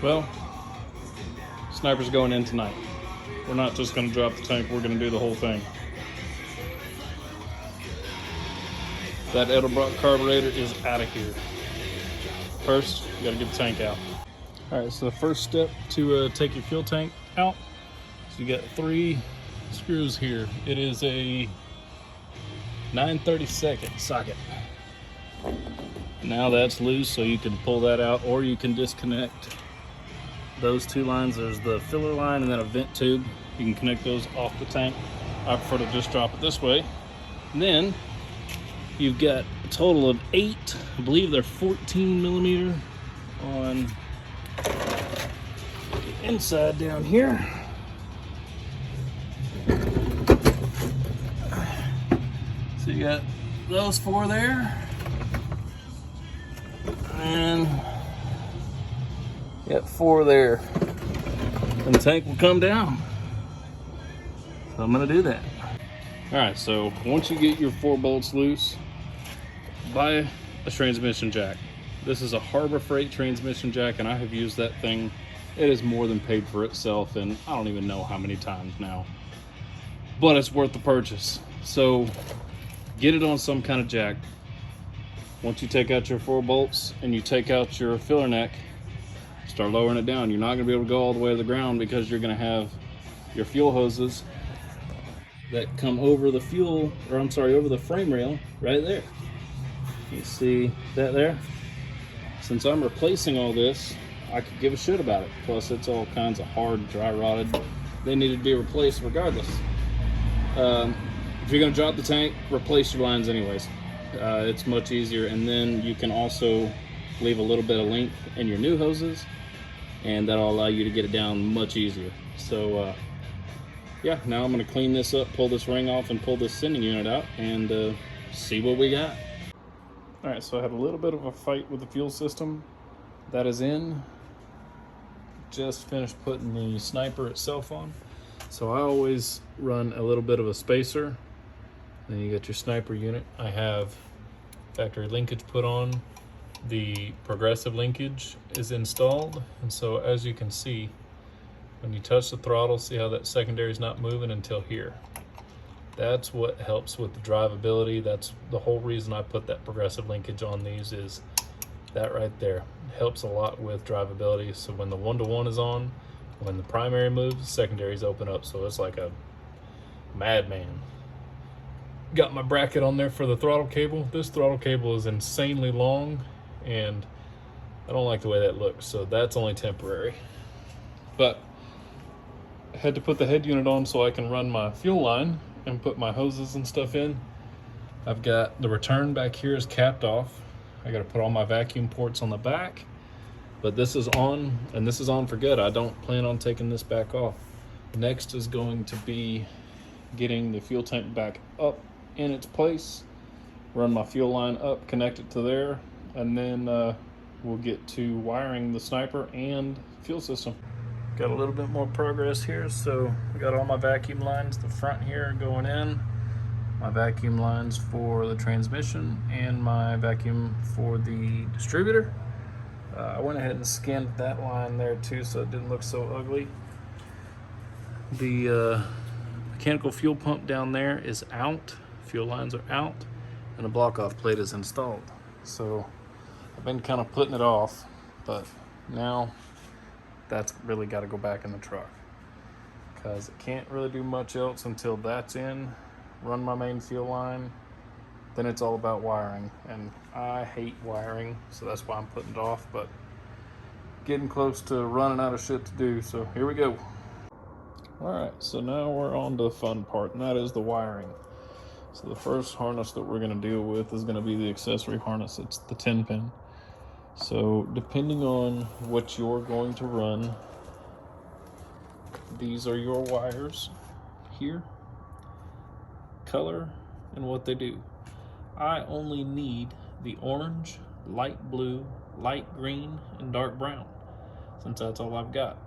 Well, Sniper's going in tonight. We're not just going to drop the tank, we're going to do the whole thing. That Edelbrock carburetor is out of here. First, you got to get the tank out. All right, so the first step to take your fuel tank out, so you got 3 screws here. It is a 9/32 socket. Now that's loose, so you can pull that out, or you can disconnect those 2 lines. There's the filler line and then a vent tube. You can connect those off the tank. I prefer to just drop it this way. And then you've got a total of 8, I believe they're 14mm on the inside down here. So you got those 4 there. And you got 4 there. And the tank will come down. So I'm gonna do that. All right, so once you get your 4 bolts loose, buy a transmission jack. This is a Harbor Freight transmission jack, and I have used that thing. It is more than paid for itself, and I don't even know how many times now. But it's worth the purchase. So get it on some kind of jack. Once you take out your 4 bolts and you take out your filler neck, start lowering it down. You're not gonna be able to go all the way to the ground because you're gonna have your fuel hoses that come over the over the frame rail right there. You see that there? Since I'm replacing all this, I could give a shit about it. Plus it's all kinds of hard, dry rotted. They needed to be replaced regardless. If you're gonna drop the tank, replace your lines anyways. It's much easier, and then you can also leave a little bit of length in your new hoses, and that'll allow you to get it down much easier. So yeah, now I'm gonna clean this up, pull this ring off, and pull this sending unit out, and see what we got. All right, so I had a little bit of a fight with the fuel system. That is in. Just finished putting the Sniper itself on. So I always run a little bit of a spacer. Then you got your Sniper unit. I have factory linkage put on. The progressive linkage is installed. And so as you can see, when you touch the throttle, see how that secondary is not moving until here. That's what helps with the drivability. That's the whole reason I put that progressive linkage on these, is that right there. It helps a lot with drivability. So when the 1-to-1 is on, when the primary moves, secondaries open up. So it's like a madman. Got my bracket on there for the throttle cable. This throttle cable is insanely long, and I don't like the way that looks. So that's only temporary. But I had to put the head unit on so I can run my fuel line and put my hoses and stuff in. I've got the return back here is capped off. I got to put all my vacuum ports on the back, but this is on, and this is on for good. I don't plan on taking this back off. Next is going to be getting the fuel tank back up in its place, run my fuel line up, connect it to there, and then we'll get to wiring the Sniper and fuel system. Got a little bit more progress here. So we got all my vacuum lines, the front here going in, my vacuum lines for the transmission, and my vacuum for the distributor. I went ahead and skinned that line there too, so it didn't look so ugly. The mechanical fuel pump down there is out, fuel lines are out, and the block off plate is installed. So I've been kind of putting it off, but now that's really got to go back in the truck, because it can't really do much else until that's in, run my main fuel line, then it's all about wiring, and I hate wiring, so that's why I'm putting it off. But getting close to running out of shit to do, so here we go. All right, so now we're on to the fun part, and that is the wiring. So the first harness that we're going to deal with is going to be the accessory harness. It's the 10-pin. So depending on what you're going to run, these are your wires here, color, and what they do. I only need the orange, light blue, light green, and dark brown, since that's all I've got.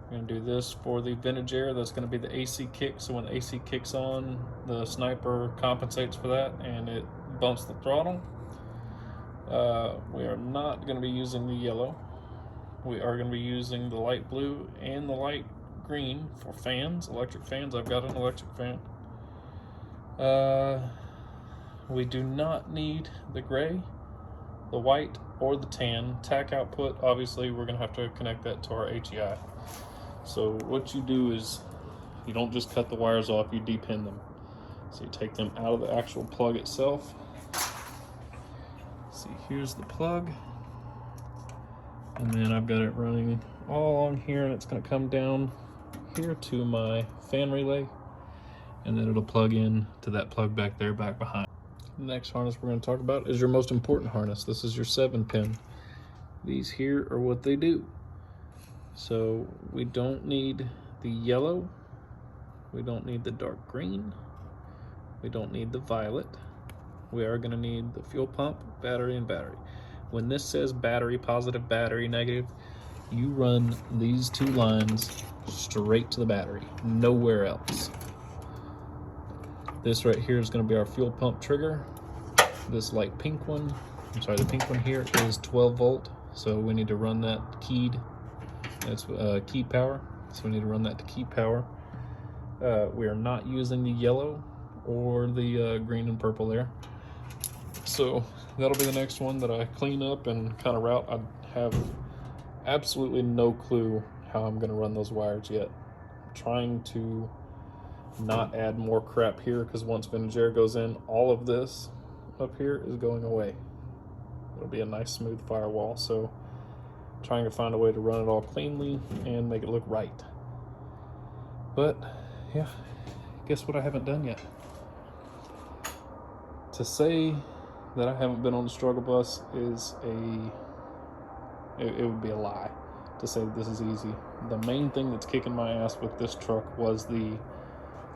We're going to do this for the vintage air. That's going to be the AC kick. So when the AC kicks on, the Sniper compensates for that and it bumps the throttle. We are not going to be using the yellow. we are going to be using the light blue and the light green for fans, electric fans. I've got an electric fan. We do not need the gray, the white, or the tan. Tack output, obviously, we're going to have to connect that to our HEI. So what you do is you don't just cut the wires off, you depin them. So you take them out of the actual plug itself. See, here's the plug. And then I've got it running all along here, and it's going to come down here to my fan relay. And then it'll plug in to that plug back there, back behind. The next harness we're going to talk about is your most important harness. This is your 7-pin. These here are what they do. So we don't need the yellow. We don't need the dark green. We don't need the violet. We are going to need the fuel pump, battery, and battery. When this says battery, positive, battery, negative, you run these 2 lines straight to the battery, nowhere else. This right here is going to be our fuel pump trigger. This light pink one, I'm sorry, the pink one here is 12 volt, so we need to run that keyed. That's key power, so we need to run that to key power. We are not using the yellow or the green and purple there. So that'll be the next one that I clean up and kind of route. I have absolutely no clue how I'm going to run those wires yet. I'm trying to not add more crap here, because once vintage air goes in, all of this up here is going away. It'll be a nice smooth firewall, so trying to find a way to run it all cleanly and make it look right. But yeah, guess what I haven't done yet? To say that I haven't been on the struggle bus is it would be a lie to say that this is easy. The main thing that's kicking my ass with this truck was the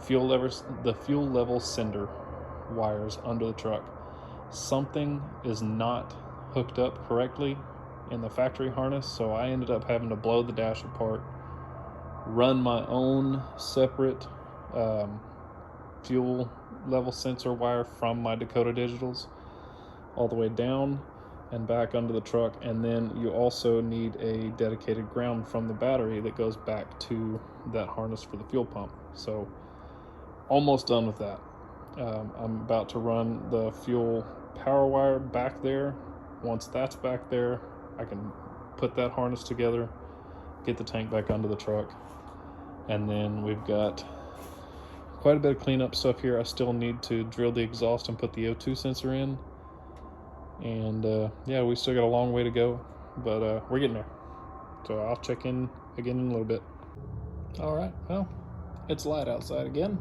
fuel level sender wires under the truck. Something is not hooked up correctly in the factory harness, so I ended up having to blow the dash apart, run my own separate fuel level sensor wire from my Dakota Digitals all the way down and back under the truck. And then you also need a dedicated ground from the battery that goes back to that harness for the fuel pump. So almost done with that. I'm about to run the fuel power wire back there. Once that's back there, I can put that harness together, get the tank back under the truck, and then we've got quite a bit of cleanup stuff here. I still need to drill the exhaust and put the O2 sensor in, and yeah, we still got a long way to go, but we're getting there. So I'll check in again in a little bit. All right, well, it's light outside again.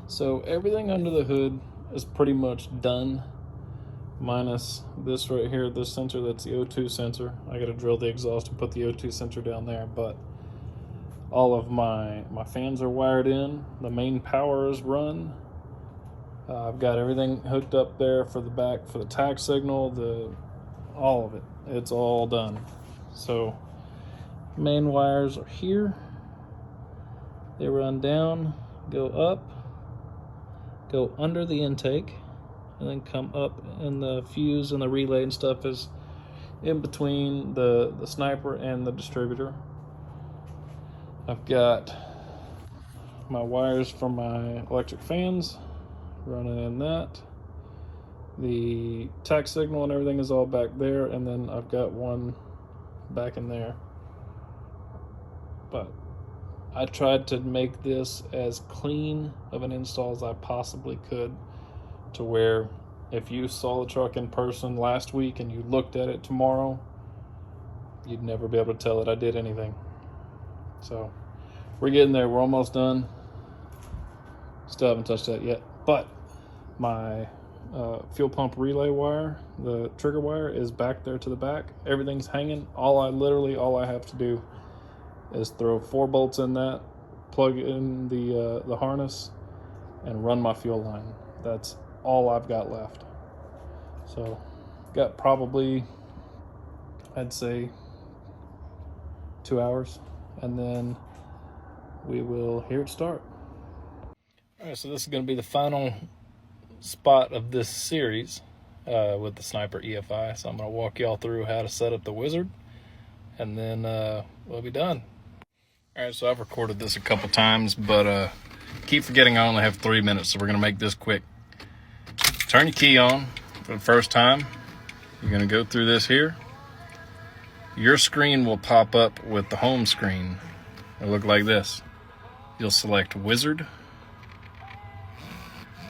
So everything under the hood is pretty much done, minus this right here, this sensor. That's the O2 sensor. I got to drill the exhaust and put the O2 sensor down there, but all of my fans are wired in. The main power is run. I've got everything hooked up there for the back, for the tach signal, all of it. It's all done. So main wires are here. They run down, go up, go under the intake, and then come up, and the fuse and the relay and stuff is in between the sniper and the distributor. I've got my wires from my electric fans running in that. The tach signal and everything is all back there, and then I've got one back in there. But I tried to make this as clean of an install as I possibly could, to where if you saw the truck in person last week and you looked at it tomorrow, you'd never be able to tell that I did anything. So we're getting there. We're almost done. Still haven't touched that yet, but my fuel pump relay wire, the trigger wire, is back there to the back. Everything's hanging. All I have to do is throw 4 bolts in that, plug in the harness, and run my fuel line. That's all I've got left. So got probably, I'd say, 2 hours, and then we will hear it start. All right, so this is going to be the final spot of this series with the Sniper EFI. So I'm going to walk y'all through how to set up the wizard, and then we'll be done. All right, so I've recorded this a couple times, but keep forgetting I only have 3 minutes, so we're gonna make this quick. Turn your key on for the first time. You're gonna go through this here. Your screen will pop up with the home screen. It'll look like this. You'll select Wizard.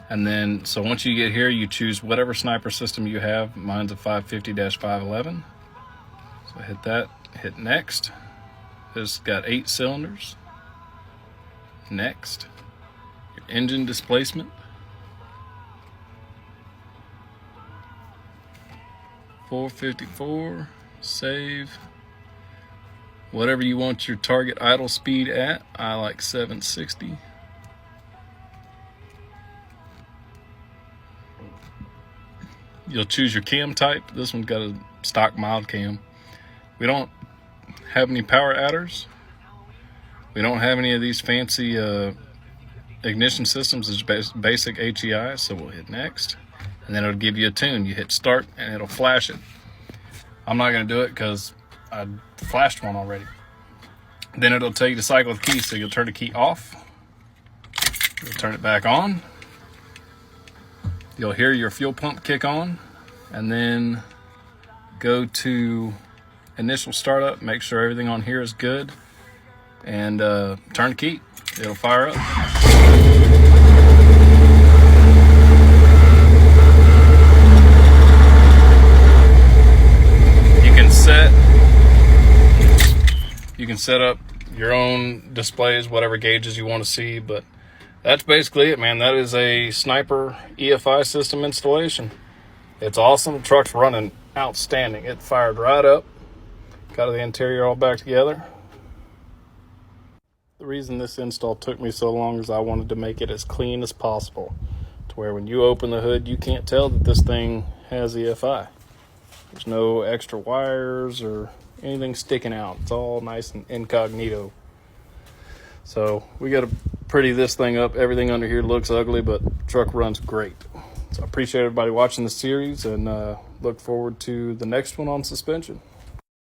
And then, so once you get here, you choose whatever sniper system you have. Mine's a 550-511. So hit that, hit next. It's got 8 cylinders. Next. Your engine displacement. 454, save. Whatever you want your target idle speed at. I like 760. You'll choose your cam type. This one's got a stock mild cam. We don't have any power adders. We don't have any of these fancy ignition systems. It's basic HEI, so we'll hit next. And then it'll give you a tune. You hit start and it'll flash it. I'm not gonna do it because I flashed one already. Then it'll tell you to cycle the key, so you'll turn the key off. You'll turn it back on. You'll hear your fuel pump kick on, and then go to initial startup, make sure everything on here is good, and turn the key. It'll fire up. You can set up your own displays, whatever gauges you want to see, but that's basically it, man. That is a Sniper EFI system installation. It's awesome. The truck's running outstanding. It fired right up. Got the interior all back together. The reason this install took me so long is I wanted to make it as clean as possible, to where when you open the hood, you can't tell that this thing has EFI. There's no extra wires or anything sticking out. It's all nice and incognito. So we got to pretty this thing up. Everything under here looks ugly, but the truck runs great. So I appreciate everybody watching the series, and look forward to the next one on suspension.